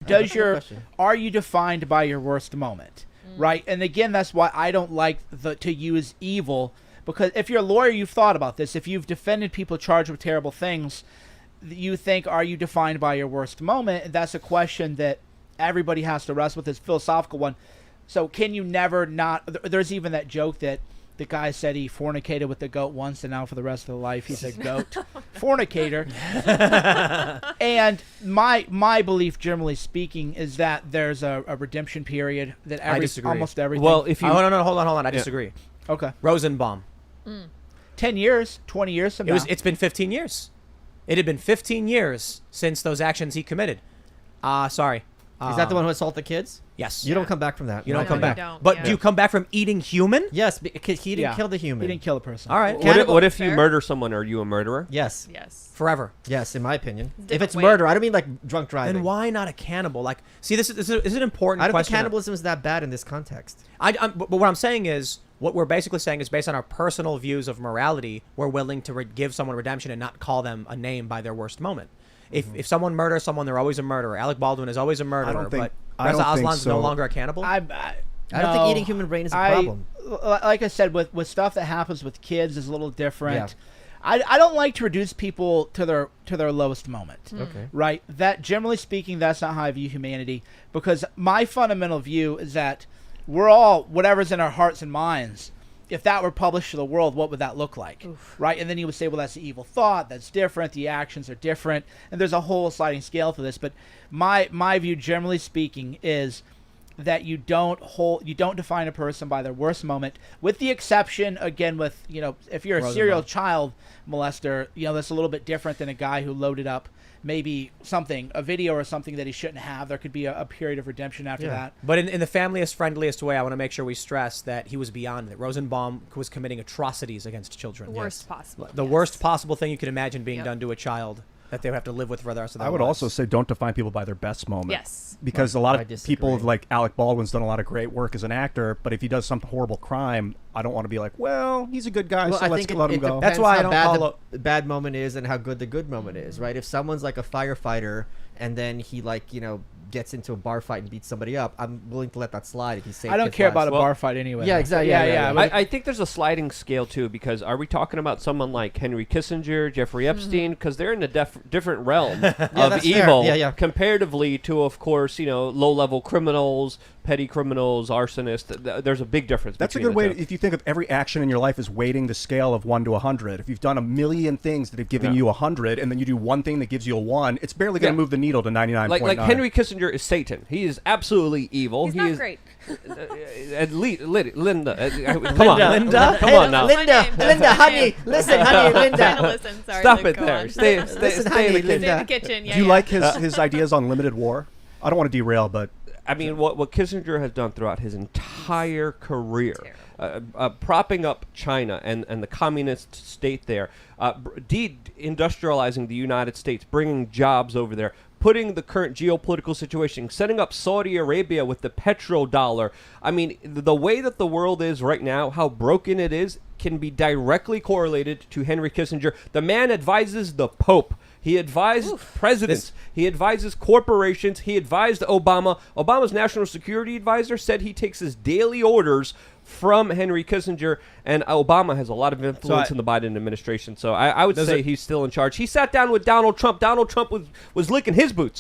Are you defined by your worst moment, right? And again, that's why I don't like to use evil, because if you're a lawyer, you've thought about this. If you've defended people charged with terrible things, you think, are you defined by your worst moment? And that's a question that everybody has to wrestle with, this philosophical one. So can you never not? There's even that joke that the guy said he fornicated with the goat once, and now for the rest of the life he's a goat fornicator. And my belief, generally speaking, is that there's a redemption period that almost everything. Well, if you no, hold on, I disagree. Okay, Rosenbaum. 10 years, 20 years from now. It's been 15 years. It had been 15 years since those actions he committed. Sorry. Is that the one who assaulted kids? Yes. You don't come back from that. You don't come you back. don't, But yeah. do you come back from eating human? Yes, because he didn't kill the human. He didn't kill a person. All right. what if you Fair. murder someone? Are you a murderer? Yes. Yes. Forever. Yes, in my opinion. If Different it's way. murder, I don't mean like drunk driving. Then why not a cannibal? Like, see, this is an important I don't think question. cannibalism is that bad in this context. But what I'm saying is, what we're basically saying is, based on our personal views of morality, we're willing to give someone redemption and not call them a name by their worst moment. If someone murders someone, they're always a murderer. Alec Baldwin is always a murderer, but Reza Aslan's no longer a cannibal. I don't think eating human brain is a problem. Like I said, with stuff that happens with kids is a little different. Yeah. I don't like to reduce people to their lowest moment. Okay. Right? That, generally speaking, that's not how I view humanity, because my fundamental view is that we're all whatever's in our hearts and minds. If that were published to the world, what would that look like? Right? And then you would say, well, that's the evil thought. That's different. The actions are different. And there's a whole sliding scale to this. But my view, generally speaking, is that you don't define a person by their worst moment, with the exception, again, with, if you're a serial child molester, that's a little bit different than a guy who loaded up maybe a video or something that he shouldn't have. There could be a period of redemption after that. But in the familiest, friendliest way, I want to make sure we stress that he was beyond it. Rosenbaum was committing atrocities against children. Worst possible. The worst possible thing you could imagine being done to a child that they would have to live with for the rest of their lives. I would also say don't define people by their best moment. Yes. Because a lot I of disagree. people, like Alec Baldwin's done a lot of great work as an actor, but if he does some horrible crime, I don't want to be like, well, he's a good guy, so let's let him go. That's why I don't bad follow- the bad moment is and how good the good moment is, right? If someone's like a firefighter and then he gets into a bar fight and beats somebody up, I'm willing to let that slide if he's safe. I don't care about a bar fight anyway. Yeah, exactly. Yeah. But I think there's a sliding scale too, because are we talking about someone like Henry Kissinger, Jeffrey Epstein, because they're in a different realm of that's fair. evil, Yeah. comparatively to, of course, low-level criminals, petty criminals, arsonists. There's a big difference. That's a between good way. the two. If you think of every action in your life as weighting the scale of 1 to 100, if you've done a million things that have given you 100, and then you do one thing that gives you a 1, it's barely going to move the needle to 99.9. Like Henry Kissinger is Satan. He is absolutely evil. He's he not is great. At least Linda. Come on, Linda? Come on now. Linda, honey, listen, honey, Trying to Linda. listen. Sorry, Stop Luke, it go there. on. Stay Listen, in the honey, kitchen. Stay in Linda. the kitchen. Yeah, Do you yeah. like his ideas on limited war? I don't want to derail, but I mean, what Kissinger has done throughout his entire career, propping up China and the communist state there, de-industrializing the United States, bringing jobs over there, putting the current geopolitical situation, setting up Saudi Arabia with the petrodollar. I mean, the way that the world is right now, how broken it is, can be directly correlated to Henry Kissinger. The man advises the Pope. He advised presidents. He advises corporations. He advised Obama. Obama's national security advisor said he takes his daily orders from Henry Kissinger, and Obama has a lot of influence in the Biden administration. So I would say he's still in charge. He sat down with Donald Trump. Donald Trump was licking his boots.